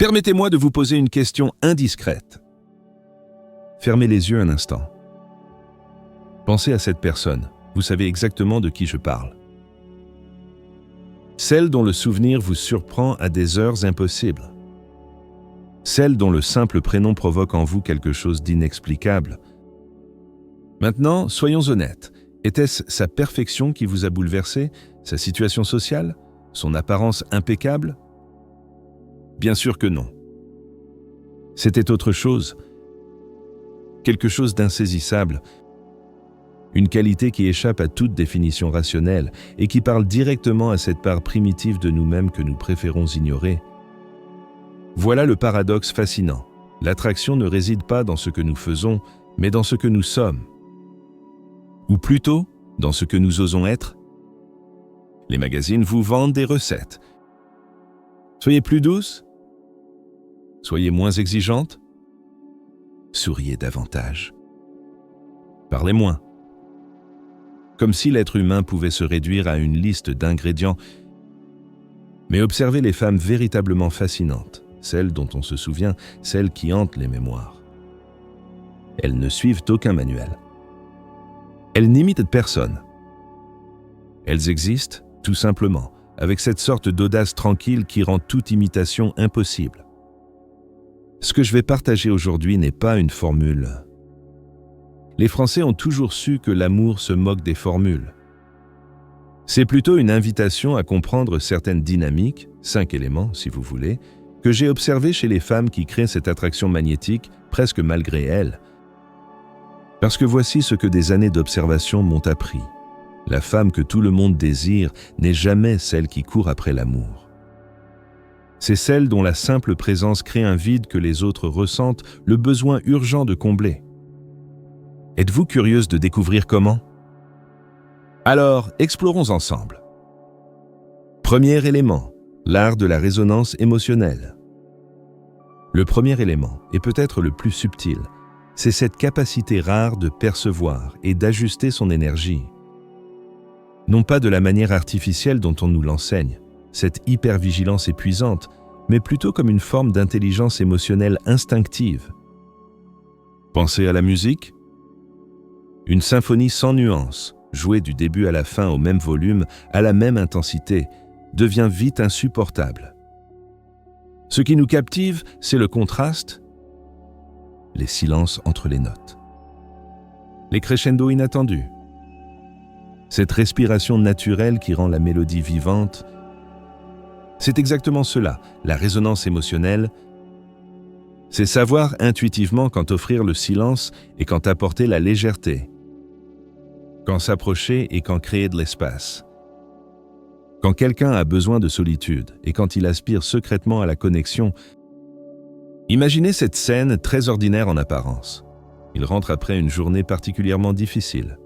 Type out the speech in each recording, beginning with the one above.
Permettez-moi de vous poser une question indiscrète. Fermez les yeux un instant. Pensez à cette personne. Vous savez exactement de qui je parle. Celle dont le souvenir vous surprend à des heures impossibles. Celle dont le simple prénom provoque en vous quelque chose d'inexplicable. Maintenant, soyons honnêtes. Était-ce sa perfection qui vous a bouleversé, sa situation sociale, son apparence impeccable? Bien sûr que non. C'était autre chose. Quelque chose d'insaisissable. Une qualité qui échappe à toute définition rationnelle et qui parle directement à cette part primitive de nous-mêmes que nous préférons ignorer. Voilà le paradoxe fascinant. L'attraction ne réside pas dans ce que nous faisons, mais dans ce que nous sommes. Ou plutôt, dans ce que nous osons être. Les magazines vous vendent des recettes. Soyez plus douce. Soyez moins exigeante. Souriez davantage. Parlez moins. Comme si l'être humain pouvait se réduire à une liste d'ingrédients. Mais observez les femmes véritablement fascinantes, celles dont on se souvient, celles qui hantent les mémoires. Elles ne suivent aucun manuel. Elles n'imitent personne. Elles existent, tout simplement, avec cette sorte d'audace tranquille qui rend toute imitation impossible. Ce que je vais partager aujourd'hui n'est pas une formule. Les Français ont toujours su que l'amour se moque des formules. C'est plutôt une invitation à comprendre certaines dynamiques, 5 éléments si vous voulez, que j'ai observées chez les femmes qui créent cette attraction magnétique presque malgré elles. Parce que voici ce que des années d'observation m'ont appris. La femme que tout le monde désire n'est jamais celle qui court après l'amour. C'est celle dont la simple présence crée un vide que les autres ressentent le besoin urgent de combler. Êtes-vous curieuse de découvrir comment? Alors, explorons ensemble. Premier élément, l'art de la résonance émotionnelle. Le premier élément, et peut-être le plus subtil, c'est cette capacité rare de percevoir et d'ajuster son énergie. Non pas de la manière artificielle dont on nous l'enseigne, cette hypervigilance épuisante, mais plutôt comme une forme d'intelligence émotionnelle instinctive. Pensez à la musique. Une symphonie sans nuance, jouée du début à la fin au même volume, à la même intensité, devient vite insupportable. Ce qui nous captive, c'est le contraste, les silences entre les notes, les crescendos inattendus, cette respiration naturelle qui rend la mélodie vivante. C'est exactement cela, la résonance émotionnelle. C'est savoir intuitivement quand offrir le silence et quand apporter la légèreté. Quand s'approcher et quand créer de l'espace. Quand quelqu'un a besoin de solitude et quand il aspire secrètement à la connexion. Imaginez cette scène très ordinaire en apparence. Il rentre après une journée particulièrement difficile.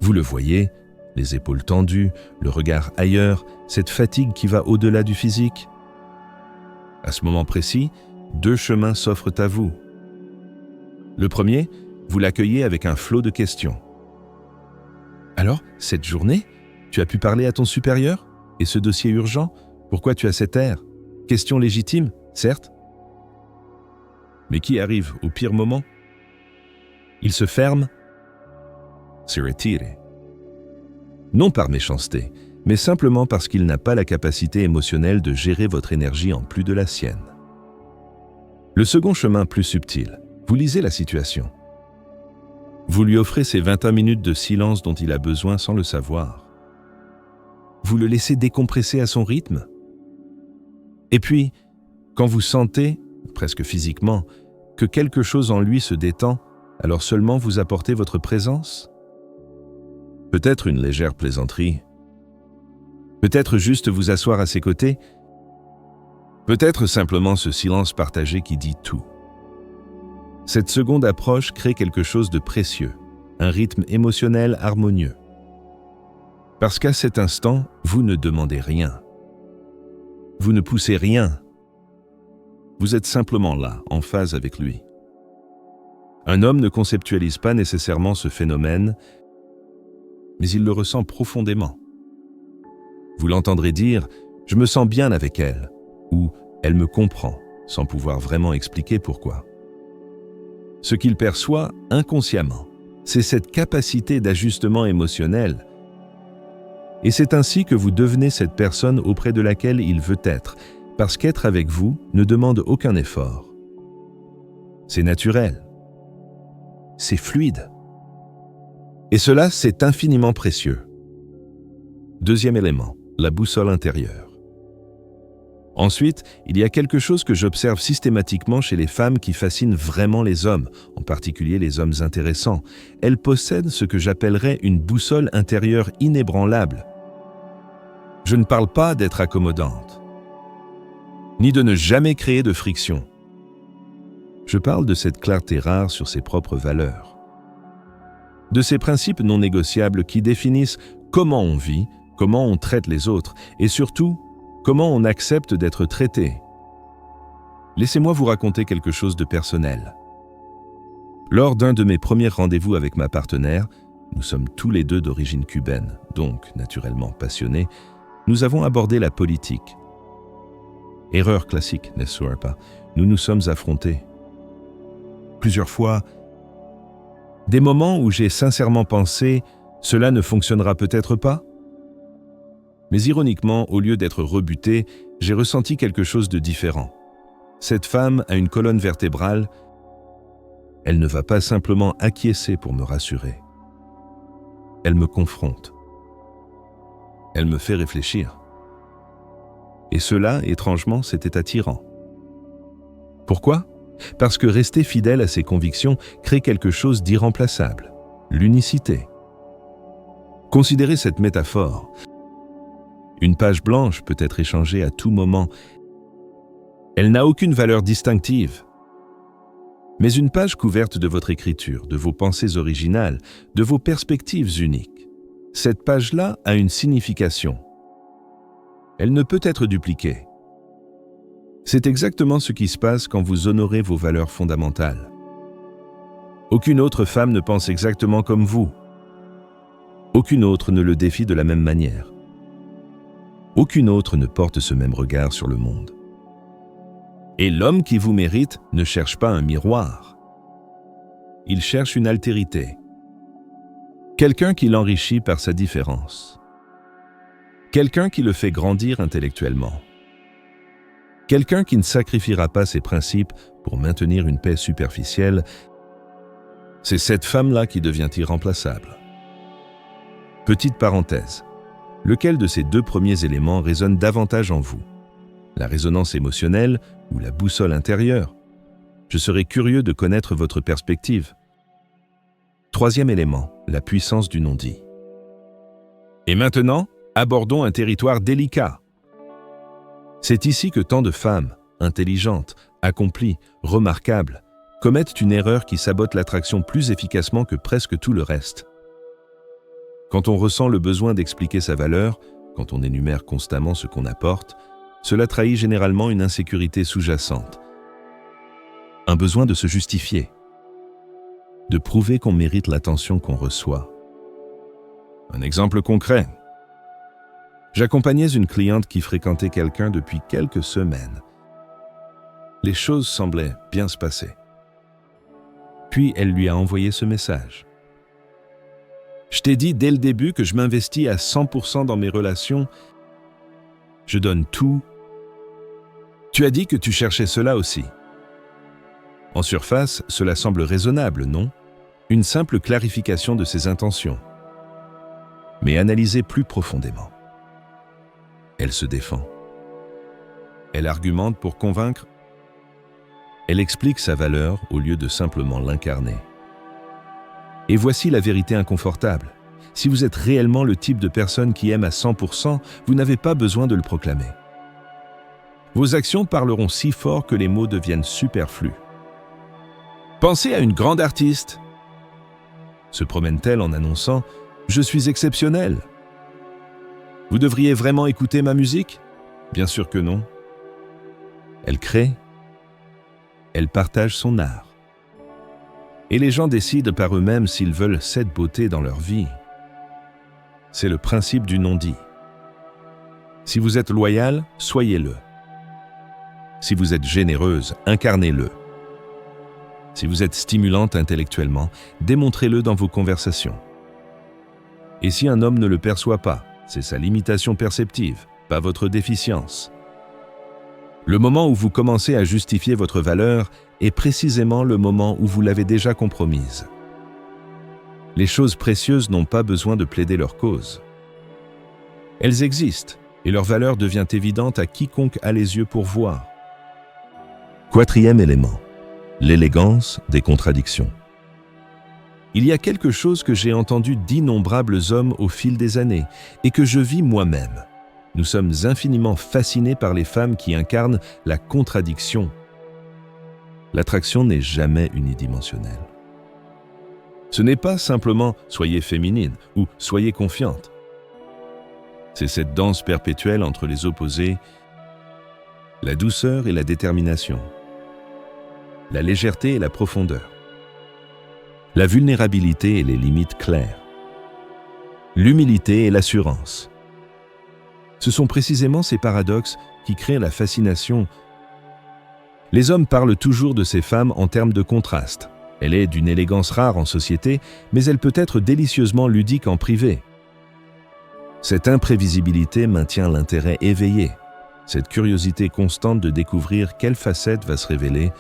Vous le voyez, les épaules tendues, le regard ailleurs, cette fatigue qui va au-delà du physique. À ce moment précis, 2 chemins s'offrent à vous. Le premier, vous l'accueillez avec un flot de questions. Alors, cette journée, tu as pu parler à ton supérieur? Et ce dossier urgent? Pourquoi tu as cet air? Question légitime, certes. Mais qui arrive au pire moment? Il se ferme, se retire. Non par méchanceté, mais simplement parce qu'il n'a pas la capacité émotionnelle de gérer votre énergie en plus de la sienne. Le second chemin plus subtil, vous lisez la situation. Vous lui offrez ces 21 minutes de silence dont il a besoin sans le savoir. Vous le laissez décompresser à son rythme. Et puis, quand vous sentez, presque physiquement, que quelque chose en lui se détend, alors seulement vous apportez votre présence. Peut-être une légère plaisanterie. Peut-être juste vous asseoir à ses côtés. Peut-être simplement ce silence partagé qui dit tout. Cette seconde approche crée quelque chose de précieux, un rythme émotionnel harmonieux. Parce qu'à cet instant, vous ne demandez rien. Vous ne poussez rien. Vous êtes simplement là, en phase avec lui. Un homme ne conceptualise pas nécessairement ce phénomène, mais il le ressent profondément. Vous l'entendrez dire « je me sens bien avec elle » ou « Elle me comprend, sans pouvoir vraiment expliquer pourquoi. Ce qu'il perçoit inconsciemment, c'est cette capacité d'ajustement émotionnel. Et c'est ainsi que vous devenez cette personne auprès de laquelle il veut être, parce qu'être avec vous ne demande aucun effort. C'est naturel. C'est fluide. Et cela, c'est infiniment précieux. Deuxième élément, la boussole intérieure. Ensuite, il y a quelque chose que j'observe systématiquement chez les femmes qui fascinent vraiment les hommes, en particulier les hommes intéressants. Elles possèdent ce que j'appellerais une boussole intérieure inébranlable. Je ne parle pas d'être accommodante, ni de ne jamais créer de friction. Je parle de cette clarté rare sur ses propres valeurs, de ces principes non négociables qui définissent comment on vit, comment on traite les autres, et surtout, comment on accepte d'être traité. Laissez-moi vous raconter quelque chose de personnel. Lors d'un de mes premiers rendez-vous avec ma partenaire, nous sommes tous les deux d'origine cubaine, donc naturellement passionnés, nous avons abordé la politique. Erreur classique, n'est-ce pas? Nous nous sommes affrontés. Plusieurs fois, des moments où j'ai sincèrement pensé « cela ne fonctionnera peut-être pas ». Mais ironiquement, au lieu d'être rebuté, j'ai ressenti quelque chose de différent. Cette femme a une colonne vertébrale. Elle ne va pas simplement acquiescer pour me rassurer. Elle me confronte. Elle me fait réfléchir. Et cela, étrangement, c'était attirant. Pourquoi ? Parce que rester fidèle à ses convictions crée quelque chose d'irremplaçable, l'unicité. Considérez cette métaphore. Une page blanche peut être échangée à tout moment. Elle n'a aucune valeur distinctive. Mais une page couverte de votre écriture, de vos pensées originales, de vos perspectives uniques, cette page-là a une signification. Elle ne peut être dupliquée. C'est exactement ce qui se passe quand vous honorez vos valeurs fondamentales. Aucune autre femme ne pense exactement comme vous. Aucune autre ne le défie de la même manière. Aucune autre ne porte ce même regard sur le monde. Et l'homme qui vous mérite ne cherche pas un miroir. Il cherche une altérité. Quelqu'un qui l'enrichit par sa différence. Quelqu'un qui le fait grandir intellectuellement. Quelqu'un qui ne sacrifiera pas ses principes pour maintenir une paix superficielle. C'est cette femme-là qui devient irremplaçable. Petite parenthèse. Lequel de ces deux premiers éléments résonne davantage en vous? La résonance émotionnelle ou la boussole intérieure? Je serais curieux de connaître votre perspective. Troisième élément, la puissance du non-dit. Et maintenant, abordons un territoire délicat. C'est ici que tant de femmes, intelligentes, accomplies, remarquables, commettent une erreur qui sabote l'attraction plus efficacement que presque tout le reste. Quand on ressent le besoin d'expliquer sa valeur, quand on énumère constamment ce qu'on apporte, cela trahit généralement une insécurité sous-jacente. Un besoin de se justifier, de prouver qu'on mérite l'attention qu'on reçoit. Un exemple concret. J'accompagnais une cliente qui fréquentait quelqu'un depuis quelques semaines. Les choses semblaient bien se passer. Puis elle lui a envoyé ce message. « Je t'ai dit dès le début que je m'investis à 100% dans mes relations. Je donne tout. Tu as dit que tu cherchais cela aussi. » En surface, cela semble raisonnable, non? Une simple clarification de ses intentions. Mais analysez plus profondément. Elle se défend. Elle argumente pour convaincre. Elle explique sa valeur au lieu de simplement l'incarner. Et voici la vérité inconfortable. Si vous êtes réellement le type de personne qui aime à 100%, vous n'avez pas besoin de le proclamer. Vos actions parleront si fort que les mots deviennent superflus. Pensez à une grande artiste. Se promène-t-elle en annonçant « Je suis exceptionnelle ». Vous devriez vraiment écouter ma musique? Bien sûr que non. Elle crée. Elle partage son art. Et les gens décident par eux-mêmes s'ils veulent cette beauté dans leur vie. C'est le principe du non-dit. Si vous êtes loyal, soyez-le. Si vous êtes généreuse, incarnez-le. Si vous êtes stimulante intellectuellement, démontrez-le dans vos conversations. Et si un homme ne le perçoit pas, c'est sa limitation perceptive, pas votre déficience. Le moment où vous commencez à justifier votre valeur est précisément le moment où vous l'avez déjà compromise. Les choses précieuses n'ont pas besoin de plaider leur cause. Elles existent, et leur valeur devient évidente à quiconque a les yeux pour voir. Quatrième élément, l'élégance des contradictions. Il y a quelque chose que j'ai entendu d'innombrables hommes au fil des années, et que je vis moi-même. Nous sommes infiniment fascinés par les femmes qui incarnent la contradiction. L'attraction n'est jamais unidimensionnelle. Ce n'est pas simplement « soyez féminine » ou « soyez confiante ». C'est cette danse perpétuelle entre les opposés, la douceur et la détermination, la légèreté et la profondeur, la vulnérabilité et les limites claires, l'humilité et l'assurance. Ce sont précisément ces paradoxes qui créent la fascination. Les hommes parlent toujours de ces femmes en termes de contraste. Elle est d'une élégance rare en société, mais elle peut être délicieusement ludique en privé. Cette imprévisibilité maintient l'intérêt éveillé, cette curiosité constante de découvrir quelle facette va se révéler.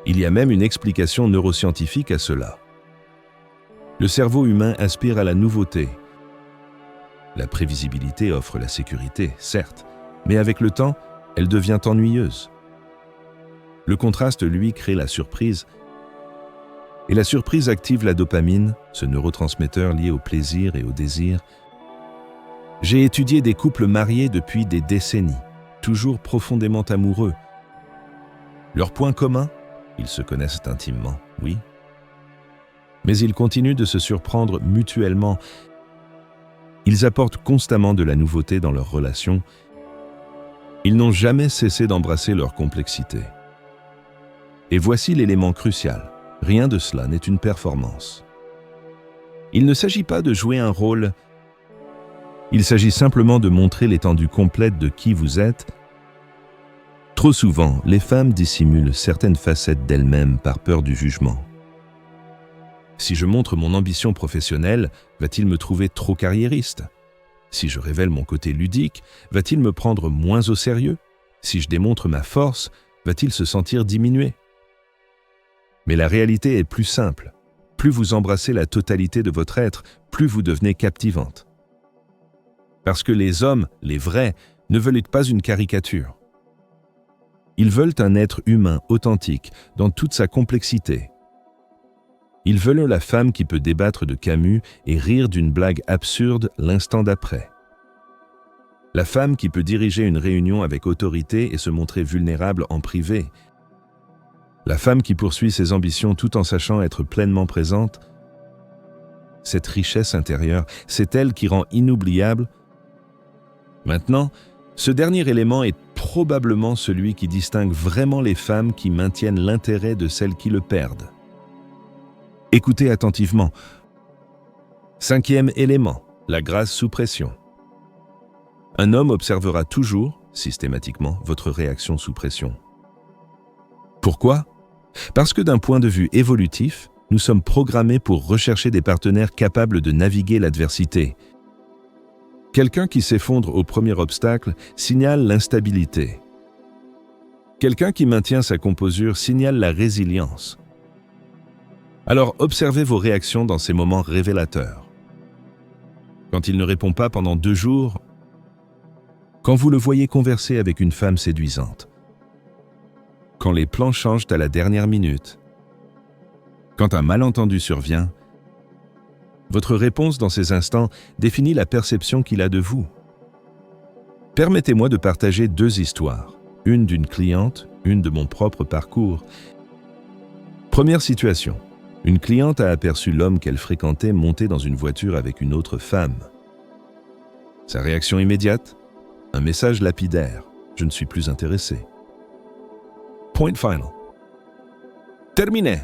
Il y a même une explication neuroscientifique à cela. Le cerveau humain aspire à la nouveauté. La prévisibilité offre la sécurité, certes, mais avec le temps, elle devient ennuyeuse. Le contraste, lui, crée la surprise, et la surprise active la dopamine, ce neurotransmetteur lié au plaisir et au désir. J'ai étudié des couples mariés depuis des décennies, toujours profondément amoureux. Leur point commun, ils se connaissent intimement, oui. Mais ils continuent de se surprendre mutuellement. Ils apportent constamment de la nouveauté dans leur relation. Ils n'ont jamais cessé d'embrasser leur complexité. Et voici l'élément crucial. Rien de cela n'est une performance. Il ne s'agit pas de jouer un rôle. Il s'agit simplement de montrer l'étendue complète de qui vous êtes. Trop souvent, les femmes dissimulent certaines facettes d'elles-mêmes par peur du jugement. Si je montre mon ambition professionnelle, va-t-il me trouver trop carriériste? Si je révèle mon côté ludique, va-t-il me prendre moins au sérieux? Si je démontre ma force, va-t-il se sentir diminué? Mais la réalité est plus simple. Plus vous embrassez la totalité de votre être, plus vous devenez captivante. Parce que les hommes, les vrais, ne veulent pas une caricature. Ils veulent un être humain authentique, dans toute sa complexité. Ils veulent la femme qui peut débattre de Camus et rire d'une blague absurde l'instant d'après. La femme qui peut diriger une réunion avec autorité et se montrer vulnérable en privé. La femme qui poursuit ses ambitions tout en sachant être pleinement présente. Cette richesse intérieure, c'est elle qui rend inoubliable. Maintenant, ce dernier élément est probablement celui qui distingue vraiment les femmes qui maintiennent l'intérêt de celles qui le perdent. Écoutez attentivement. Cinquième élément, la grâce sous pression. Un homme observera toujours, systématiquement, votre réaction sous pression. Pourquoi? Parce que d'un point de vue évolutif, nous sommes programmés pour rechercher des partenaires capables de naviguer l'adversité. Quelqu'un qui s'effondre au premier obstacle signale l'instabilité. Quelqu'un qui maintient sa composure signale la résilience. Alors observez vos réactions dans ces moments révélateurs. Quand il ne répond pas pendant 2 jours, quand vous le voyez converser avec une femme séduisante, quand les plans changent à la dernière minute, quand un malentendu survient, votre réponse dans ces instants définit la perception qu'il a de vous. Permettez-moi de partager 2 histoires, une d'une cliente, une de mon propre parcours. Première situation. Une cliente a aperçu l'homme qu'elle fréquentait monter dans une voiture avec une autre femme. Sa réaction immédiate? Un message lapidaire. Je ne suis plus intéressé. Point final. Terminé.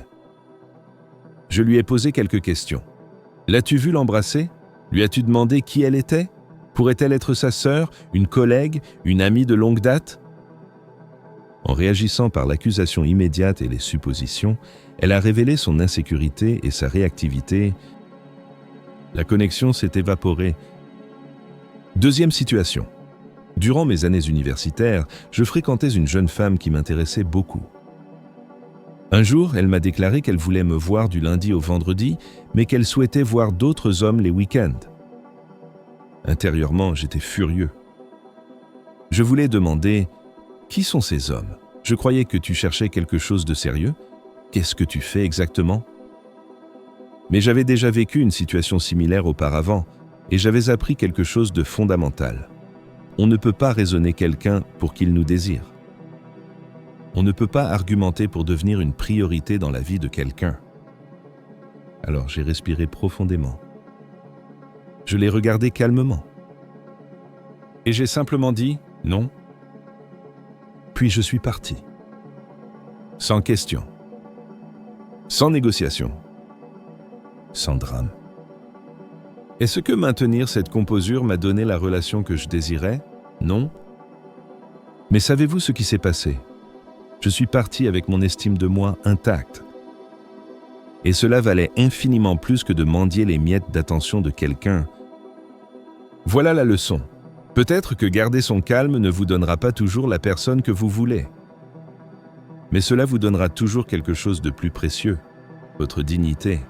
Je lui ai posé quelques questions. L'as-tu vu l'embrasser? Lui as-tu demandé qui elle était? Pourrait-elle être sa sœur, une collègue, une amie de longue date? En réagissant par l'accusation immédiate et les suppositions, elle a révélé son insécurité et sa réactivité. La connexion s'est évaporée. Deuxième situation. Durant mes années universitaires, je fréquentais une jeune femme qui m'intéressait beaucoup. Un jour, elle m'a déclaré qu'elle voulait me voir du lundi au vendredi, mais qu'elle souhaitait voir d'autres hommes les week-ends. Intérieurement, j'étais furieux. Je voulais demander « Qui sont ces hommes? Je croyais que tu cherchais quelque chose de sérieux. Qu'est-ce que tu fais exactement ?» Mais j'avais déjà vécu une situation similaire auparavant et j'avais appris quelque chose de fondamental. On ne peut pas raisonner quelqu'un pour qu'il nous désire. On ne peut pas argumenter pour devenir une priorité dans la vie de quelqu'un. Alors j'ai respiré profondément. Je l'ai regardé calmement. Et j'ai simplement dit « non ». Puis je suis parti. Sans question. Sans négociation. Sans drame. Est-ce que maintenir cette composure m'a donné la relation que je désirais? Non. Mais savez-vous ce qui s'est passé? Je suis parti avec mon estime de moi intacte. Et cela valait infiniment plus que de mendier les miettes d'attention de quelqu'un. Voilà la leçon. Peut-être que garder son calme ne vous donnera pas toujours la personne que vous voulez. Mais cela vous donnera toujours quelque chose de plus précieux, votre dignité.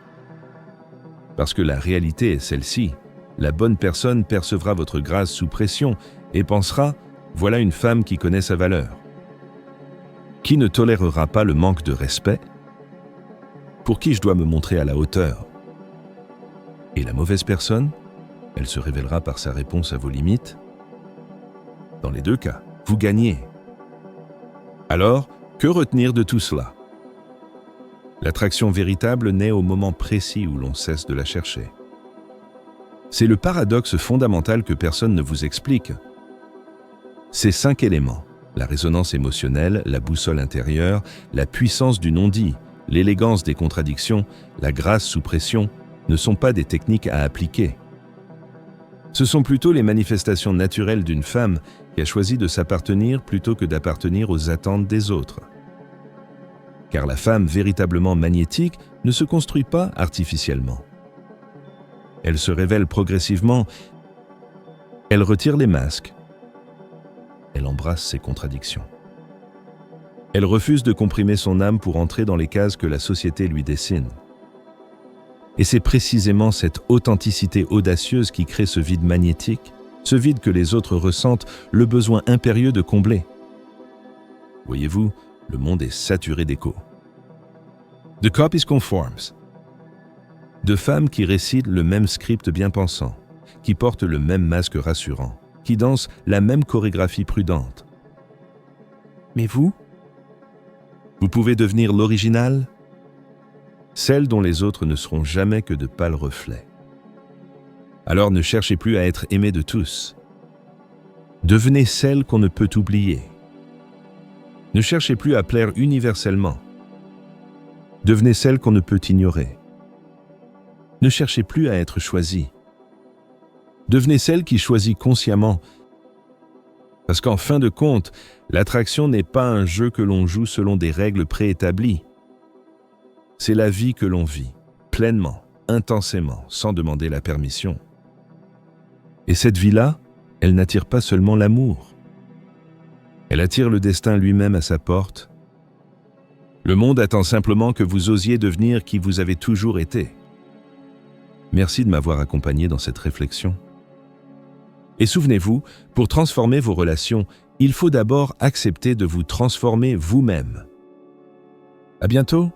Parce que la réalité est celle-ci. La bonne personne percevra votre grâce sous pression et pensera « voilà une femme qui connaît sa valeur ». Qui ne tolérera pas le manque de respect? Pour qui je dois me montrer à la hauteur? Et la mauvaise personne? Elle se révélera par sa réponse à vos limites. Dans les deux cas, vous gagnez. Alors, que retenir de tout cela? L'attraction véritable naît au moment précis où l'on cesse de la chercher. C'est le paradoxe fondamental que personne ne vous explique. Ces 5 éléments, la résonance émotionnelle, la boussole intérieure, la puissance du non-dit, l'élégance des contradictions, la grâce sous pression, ne sont pas des techniques à appliquer. Ce sont plutôt les manifestations naturelles d'une femme qui a choisi de s'appartenir plutôt que d'appartenir aux attentes des autres. Car la femme véritablement magnétique ne se construit pas artificiellement. Elle se révèle progressivement, elle retire les masques, elle embrasse ses contradictions. Elle refuse de comprimer son âme pour entrer dans les cases que la société lui dessine. Et c'est précisément cette authenticité audacieuse qui crée ce vide magnétique, ce vide que les autres ressentent le besoin impérieux de combler. Voyez-vous, le monde est saturé d'échos. The copies conforms. De femmes qui récitent le même script bien-pensant, qui portent le même masque rassurant, qui dansent la même chorégraphie prudente. Mais vous? Vous pouvez devenir l'original? Celle dont les autres ne seront jamais que de pâles reflets. Alors ne cherchez plus à être aimé de tous. Devenez celle qu'on ne peut oublier. Ne cherchez plus à plaire universellement. Devenez celle qu'on ne peut ignorer. Ne cherchez plus à être choisi. Devenez celle qui choisit consciemment. Parce qu'en fin de compte, l'attraction n'est pas un jeu que l'on joue selon des règles préétablies. C'est la vie que l'on vit, pleinement, intensément, sans demander la permission. Et cette vie-là, elle n'attire pas seulement l'amour. Elle attire le destin lui-même à sa porte. Le monde attend simplement que vous osiez devenir qui vous avez toujours été. Merci de m'avoir accompagné dans cette réflexion. Et souvenez-vous, pour transformer vos relations, il faut d'abord accepter de vous transformer vous-même. À bientôt!